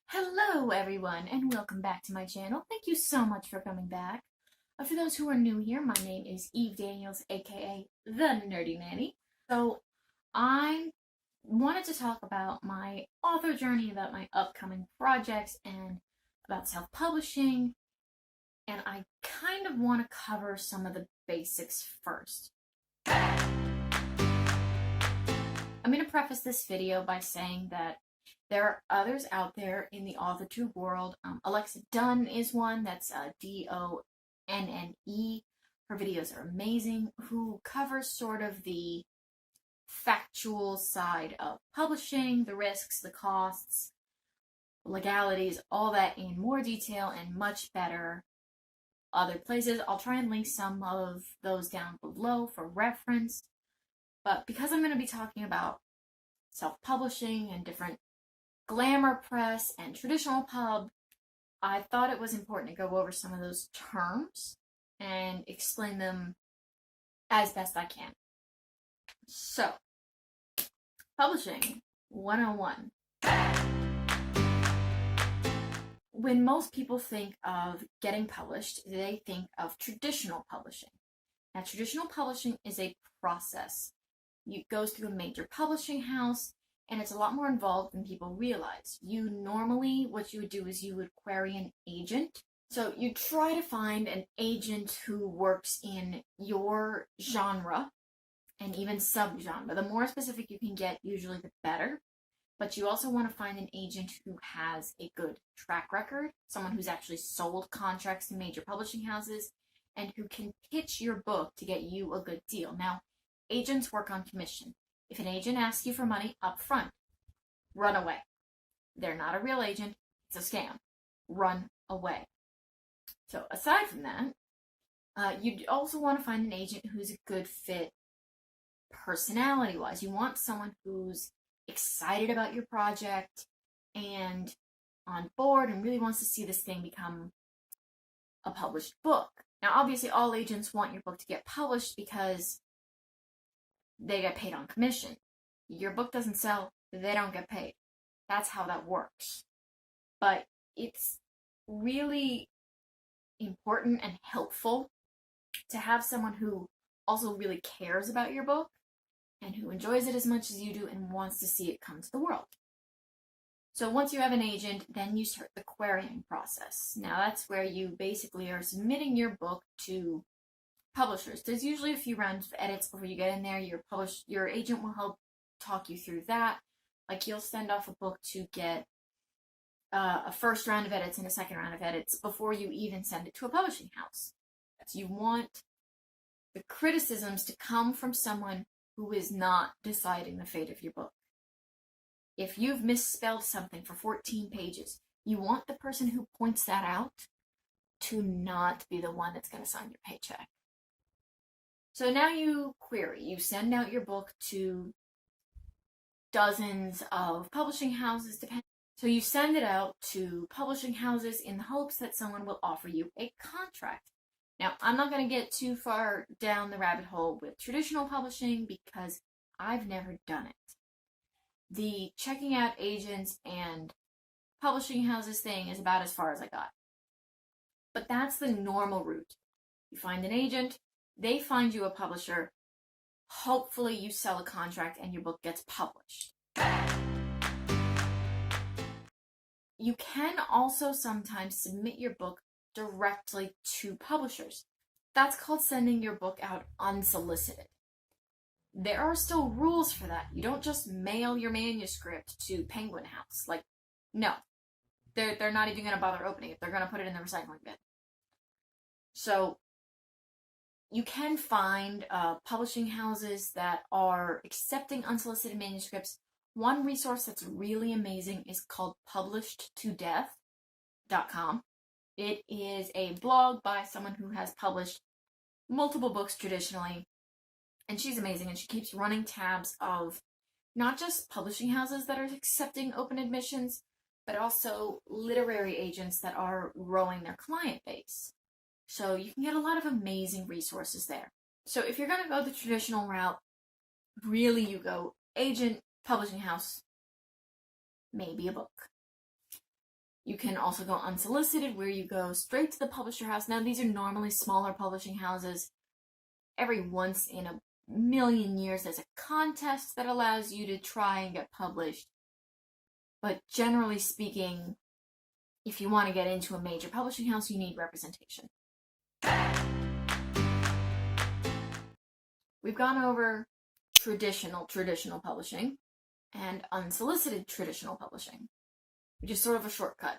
Hello everyone and welcome back to my channel. Thank you so much for coming back. For those who are new here, my name is Eve Daniels, aka The Nerdy Nanny. I wanted to talk about my author journey, about my upcoming projects, and about self-publishing, and I kind of want to cover some of the basics first. I'm going to preface this video by saying that there are others out there in the AuthorTube world. Alexa Dunn is one. That's Donne. Her videos are amazing. Who covers sort of the factual side of publishing, the risks, the costs, legalities, all that in more detail and much better. Other places, I'll try and link some of those down below for reference. But because I'm going to be talking about self-publishing and different glamour press and traditional pub, I thought it was important to go over some of those terms and explain them as best I can. So, publishing 101. When most people think of getting published, they think of traditional publishing. Now, traditional publishing is a process. It goes through a major publishing house, and it's a lot more involved than people realize. What you would do is you would query an agent. So you try to find an agent who works in your genre and even subgenre. The more specific you can get, usually the better. But you also want to find an agent who has a good track record, someone who's actually sold contracts to major publishing houses, and who can pitch your book to get you a good deal. Now, agents work on commission. If an agent asks you for money up front, run away. They're not a real agent. It's a scam. Run away. So aside from that, you also want to find an agent who's a good fit personality-wise. You want someone who's excited about your project and on board and really wants to see this thing become a published book. Now, obviously, all agents want your book to get published because they get paid on commission. Your book doesn't sell, they don't get paid. That's how that works. But it's really important and helpful to have someone who also really cares about your book and who enjoys it as much as you do and wants to see it come to the world. So once you have an agent, then you start the querying process. Now that's where you basically are submitting your book to publishers. There's usually a few rounds of edits before you get in there. Your agent will help talk you through that. Like, you'll send off a book to get a first round of edits and a second round of edits before you even send it to a publishing house. So you want the criticisms to come from someone who is not deciding the fate of your book. If you've misspelled something for 14 pages, you want the person who points that out to not be the one that's going to sign your paycheck. So now you query. You send out your book to dozens of publishing houses. So you send it out to publishing houses in the hopes that someone will offer you a contract. Now, I'm not going to get too far down the rabbit hole with traditional publishing because I've never done it. The checking out agents and publishing houses thing is about as far as I got. But that's the normal route. You find an agent, they find you a publisher, hopefully you sell a contract and your book gets published. You can also sometimes submit your book directly to publishers. That's called sending your book out unsolicited. There are still rules for that. You don't just mail your manuscript to Penguin House. No. They're not even going to bother opening it. They're going to put it in the recycling bin. So you can find publishing houses that are accepting unsolicited manuscripts. One resource that's really amazing is called publishedtodeath.com. It is a blog by someone who has published multiple books traditionally, and she's amazing, and she keeps running tabs of not just publishing houses that are accepting open admissions, but also literary agents that are growing their client base. So you can get a lot of amazing resources there. So if you're going to go the traditional route, really you go agent, publishing house, maybe a book. You can also go unsolicited, where you go straight to the publisher house. Now, these are normally smaller publishing houses. Every once in a million years, there's a contest that allows you to try and get published. But generally speaking, if you want to get into a major publishing house, you need representation. We've gone over traditional publishing and unsolicited traditional publishing, which is sort of a shortcut.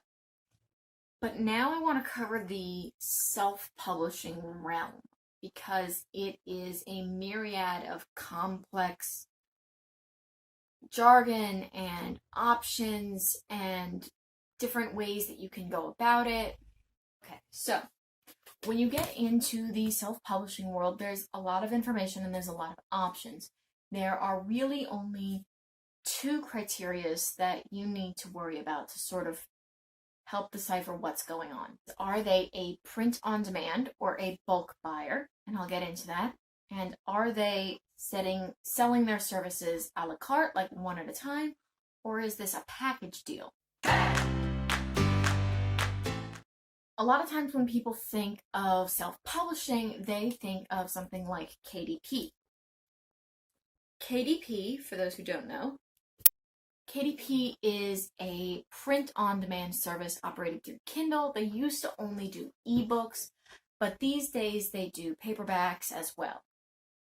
But now I want to cover the self-publishing realm, because it is a myriad of complex jargon and options and different ways that you can go about it. Okay, so when you get into the self-publishing world, there's a lot of information and there's a lot of options. There are really only two criteria that you need to worry about to sort of help decipher what's going on. Are they a print-on-demand or a bulk buyer? And I'll get into that. And are they selling their services a la carte, like one at a time, or is this a package deal? A lot of times when people think of self-publishing, they think of something like KDP. KDP, for those who don't know, KDP is a print-on-demand service operated through Kindle. They used to only do ebooks, but these days they do paperbacks as well.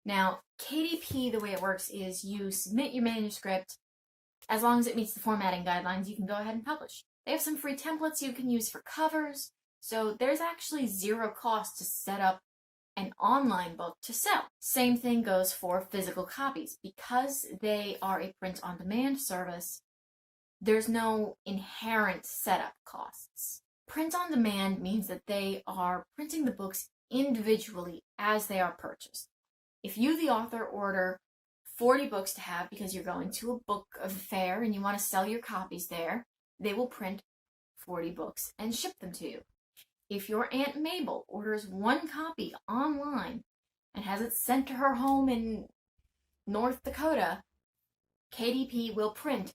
Now, KDP, the way it works is you submit your manuscript. As long as it meets the formatting guidelines, you can go ahead and publish. They have some free templates you can use for covers, so there's actually zero cost to set up an online book to sell. Same thing goes for physical copies. Because they are a print-on-demand service, there's no inherent setup costs. Print-on-demand means that they are printing the books individually as they are purchased. If you, the author, order 40 books to have because you're going to a book fair and you want to sell your copies there, they will print 40 books and ship them to you. If your Aunt Mabel orders one copy online and has it sent to her home in North Dakota, KDP will print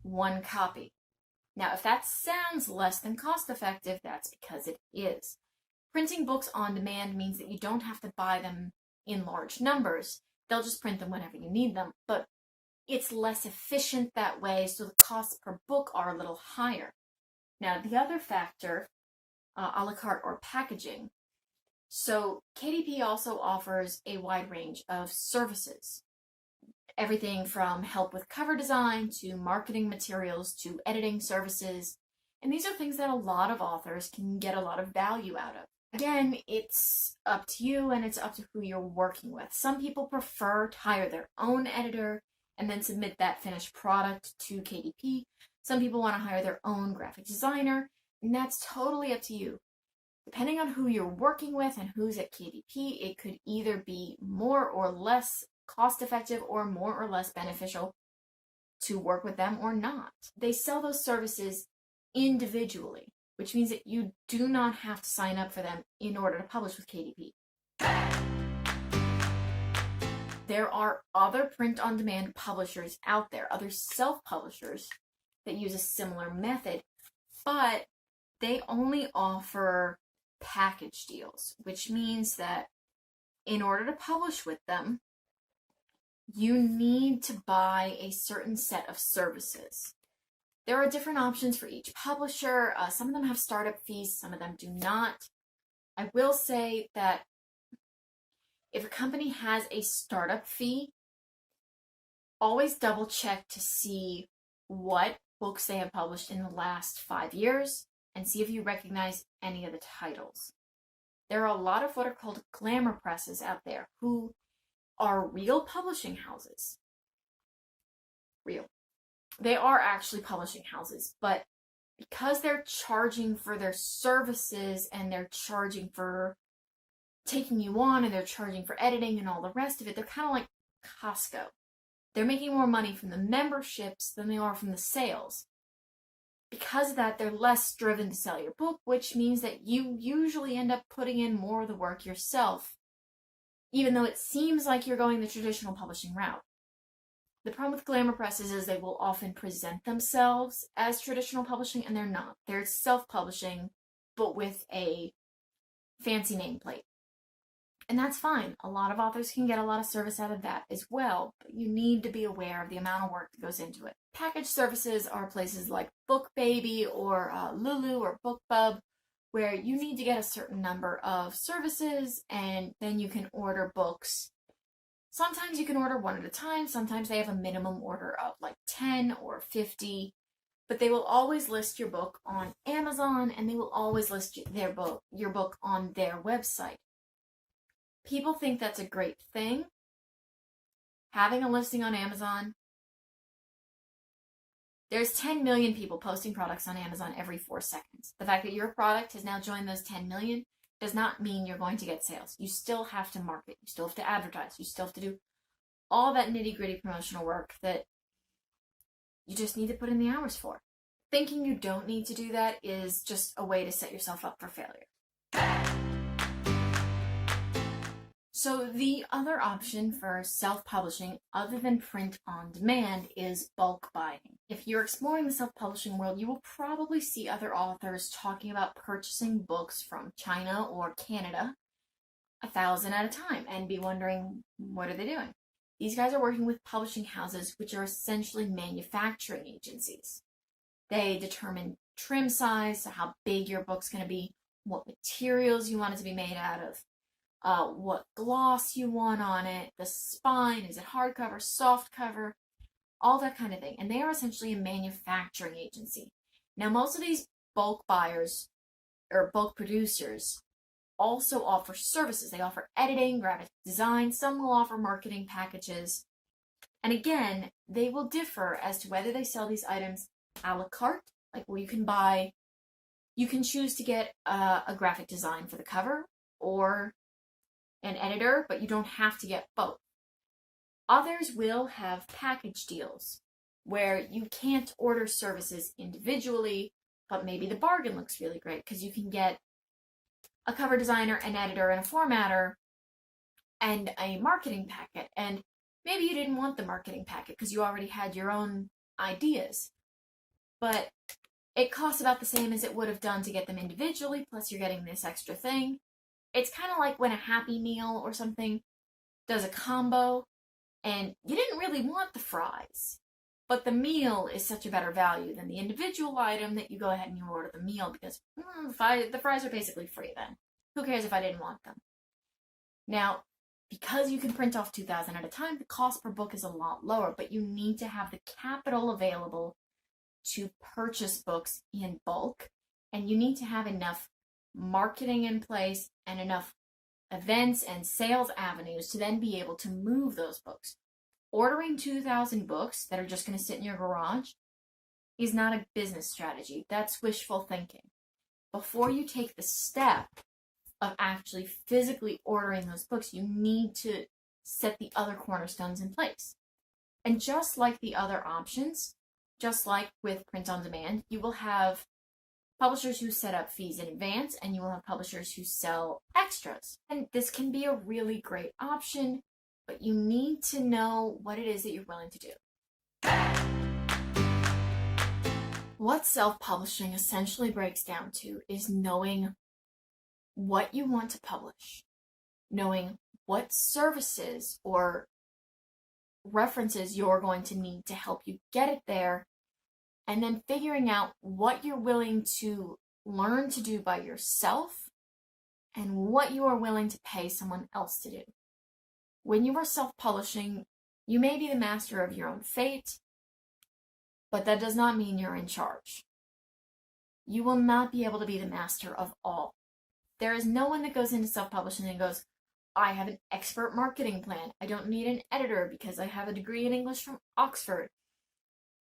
one copy. Now, if that sounds less than cost effective, that's because it is. Printing books on demand means that you don't have to buy them in large numbers. They'll just print them whenever you need them, but it's less efficient that way, so the costs per book are a little higher. Now, the other factor, a la carte or packaging. So KDP also offers a wide range of services. Everything from help with cover design to marketing materials to editing services. And these are things that a lot of authors can get a lot of value out of. Again, it's up to you and it's up to who you're working with. Some people prefer to hire their own editor and then submit that finished product to KDP. Some people want to hire their own graphic designer, and that's totally up to you. Depending on who you're working with and who's at KDP, it could either be more or less cost-effective or more or less beneficial to work with them or not. They sell those services individually, which means that you do not have to sign up for them in order to publish with KDP. There are other print-on-demand publishers out there, other self-publishers that use a similar method, but they only offer package deals, which means that in order to publish with them, you need to buy a certain set of services. There are different options for each publisher. Some of them have startup fees, some of them do not. I will say that if a company has a startup fee, always double check to see what books they have published in the last 5 years and see if you recognize any of the titles. There are a lot of what are called glamour presses out there who are real publishing houses. Real. They are actually publishing houses, but because they're charging for their services and they're charging for taking you on and they're charging for editing and all the rest of it, they're kind of like Costco. They're making more money from the memberships than they are from the sales. Because of that, they're less driven to sell your book, which means that you usually end up putting in more of the work yourself, even though it seems like you're going the traditional publishing route. The problem with glamour presses is they will often present themselves as traditional publishing, and they're not. They're self-publishing, but with a fancy nameplate. And that's fine. A lot of authors can get a lot of service out of that as well, but you need to be aware of the amount of work that goes into it. Package services are places like BookBaby or Lulu or BookBub, where you need to get a certain number of services, and then you can order books. Sometimes you can order one at a time. Sometimes they have a minimum order of like 10 or 50, but they will always list your book on Amazon, and they will always list your book on their website. People think that's a great thing, having a listing on Amazon. There's 10 million people posting products on Amazon every 4 seconds. The fact that your product has now joined those 10 million does not mean you're going to get sales. You still have to market. You still have to advertise. You still have to do all that nitty-gritty promotional work that you just need to put in the hours for. Thinking you don't need to do that is just a way to set yourself up for failure. So the other option for self-publishing other than print on demand is bulk buying. If you're exploring the self-publishing world, you will probably see other authors talking about purchasing books from China or Canada 1,000 at a time and be wondering, what are they doing? These guys are working with publishing houses, which are essentially manufacturing agencies. They determine trim size, so how big your book's going to be, what materials you want it to be made out of, what gloss you want on it, the spine, is it hardcover, soft cover, all that kind of thing. And they are essentially a manufacturing agency. Now, most of these bulk buyers or bulk producers also offer services. They offer editing, graphic design. Some will offer marketing packages. And again, they will differ as to whether they sell these items a la carte, like where you can choose to get a graphic design for the cover or an editor, but you don't have to get both. Others will have package deals where you can't order services individually, but maybe the bargain looks really great because you can get a cover designer, an editor, and a formatter, and a marketing packet. And maybe you didn't want the marketing packet because you already had your own ideas, but it costs about the same as it would have done to get them individually, plus you're getting this extra thing. It's kind of like when a Happy Meal or something does a combo and you didn't really want the fries, but the meal is such a better value than the individual item that you go ahead and you order the meal because the fries are basically free then. Who cares if I didn't want them? Now, because you can print off 2,000 at a time, the cost per book is a lot lower, but you need to have the capital available to purchase books in bulk, and you need to have enough marketing in place and enough events and sales avenues to then be able to move those books. Ordering 2,000 books that are just going to sit in your garage is not a business strategy. That's wishful thinking. Before you take the step of actually physically ordering those books, you need to set the other cornerstones in place. And just like the other options, just like with print on demand, you will have publishers who set up fees in advance, and you will have publishers who sell extras. And this can be a really great option, but you need to know what it is that you're willing to do. What self-publishing essentially breaks down to is knowing what you want to publish, knowing what services or references you're going to need to help you get it there, and then figuring out what you're willing to learn to do by yourself and what you are willing to pay someone else to do. When you are self-publishing, you may be the master of your own fate, but that does not mean you're in charge. You will not be able to be the master of all. There is no one that goes into self-publishing and goes, I have an expert marketing plan. I don't need an editor because I have a degree in English from Oxford.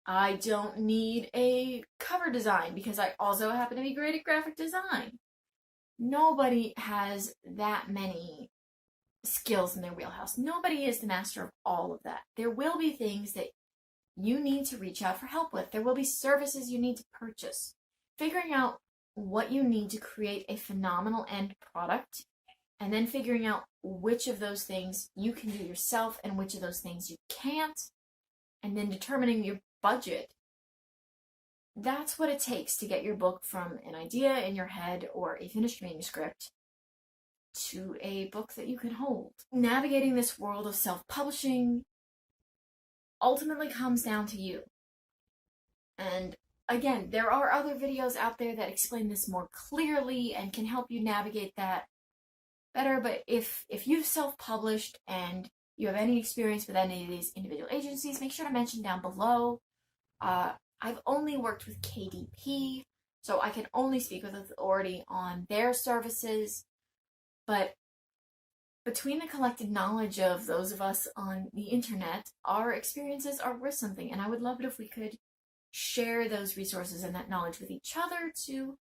I don't need a cover design because I also happen to be great at graphic design. Nobody has that many skills in their wheelhouse. Nobody is the master of all of that. There will be things that you need to reach out for help with. There will be services you need to purchase. Figuring out what you need to create a phenomenal end product, and then figuring out which of those things you can do yourself and which of those things you can't, and then determining your budget. That's what it takes to get your book from an idea in your head or a finished manuscript to a book that you can hold. Navigating this world of self-publishing ultimately comes down to you. And again, there are other videos out there that explain this more clearly and can help you navigate that better. But if you've self-published and you have any experience with any of these individual agencies, make sure to mention down below. I've only worked with KDP, so I can only speak with authority on their services. But between the collective knowledge of those of us on the internet, our experiences are worth something, and I would love it if we could share those resources and that knowledge with each other to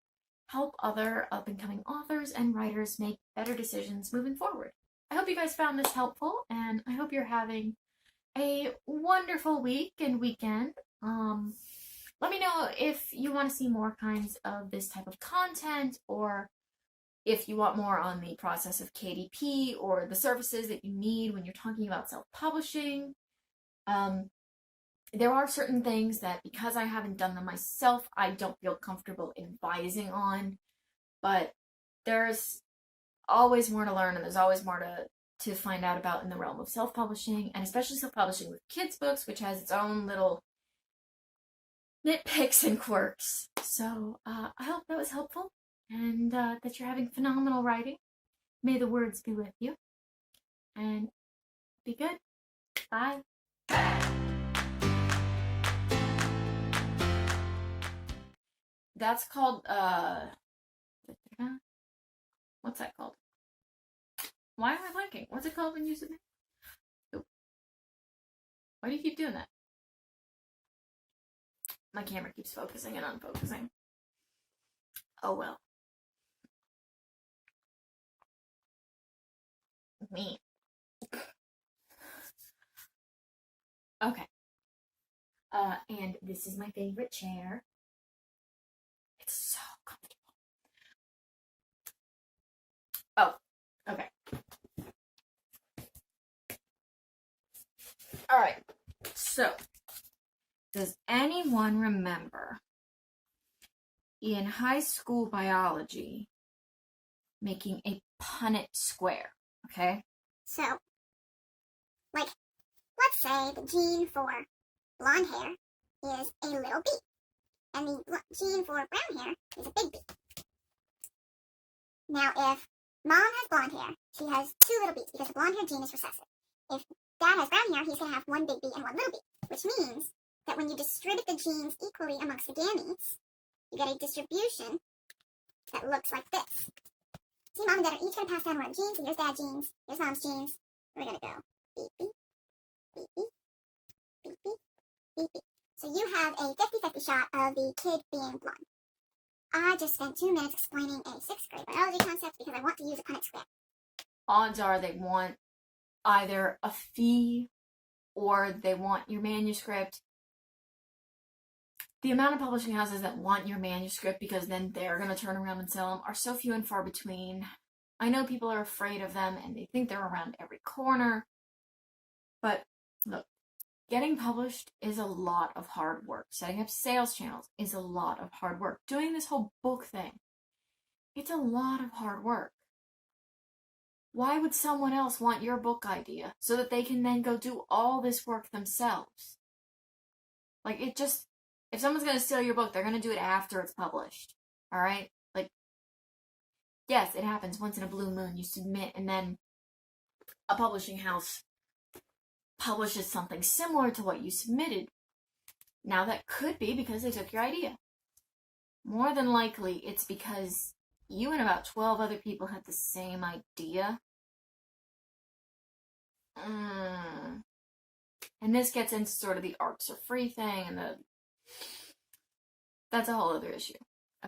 help other up-and-coming authors and writers make better decisions moving forward. I hope you guys found this helpful, and I hope you're having a wonderful week and weekend. Let me know if you want to see more kinds of this type of content, or if you want more on the process of KDP or the services that you need when you're talking about self-publishing. There are certain things that, because I haven't done them myself, I don't feel comfortable advising on, but there's always more to learn, and there's always more to find out about in the realm of self-publishing, and especially self-publishing with kids' books, which has its own little nitpicks and quirks. So I hope that was helpful, and that you're having phenomenal writing. May the words be with you, and be good. Bye. That's called, what's that called? Why am I blanking? What's it called when you submit? Why do you keep doing that? My camera keeps focusing and unfocusing. Oh well. Me. Okay. And this is my favorite chair. It's so comfortable. Oh, okay. All right. So, does anyone remember in high school biology making a Punnett square? Okay. So, like, let's say the gene for blonde hair is a little b, and the gene for brown hair is a big B. Now, if mom has blonde hair, she has two little b's because the blonde hair gene is recessive. If dad has brown hair, he's going to have one big B and one little b, which means that when you distribute the genes equally amongst the gametes, you get a distribution that looks like this. See, mom and dad are each going to pass down one genes, so here's dad's genes, here's mom's genes. We're going to go beep, beep, beep, beep, beep, beep, beep, beep. So you have a 50-50 shot of the kid being blonde. I just spent 2 minutes explaining a 6th grade biology concept because I want to use a Punnett square. Odds are they want either a fee or they want your manuscript. The amount of publishing houses that want your manuscript because then they're going to turn around and sell them are so few and far between. I know people are afraid of them and they think they're around every corner. But look, getting published is a lot of hard work. Setting up sales channels is a lot of hard work. Doing this whole book thing, it's a lot of hard work. Why would someone else want your book idea so that they can then go do all this work themselves? Like, it just, if someone's going to steal your book, they're going to do it after it's published. All right? Like, yes, it happens once in a blue moon. You submit and then a publishing house publishes something similar to what you submitted. Now, that could be because they took your idea. More than likely, it's because you and about 12 other people had the same idea. And this gets into sort of the arcs are free thing, and that's a whole other issue.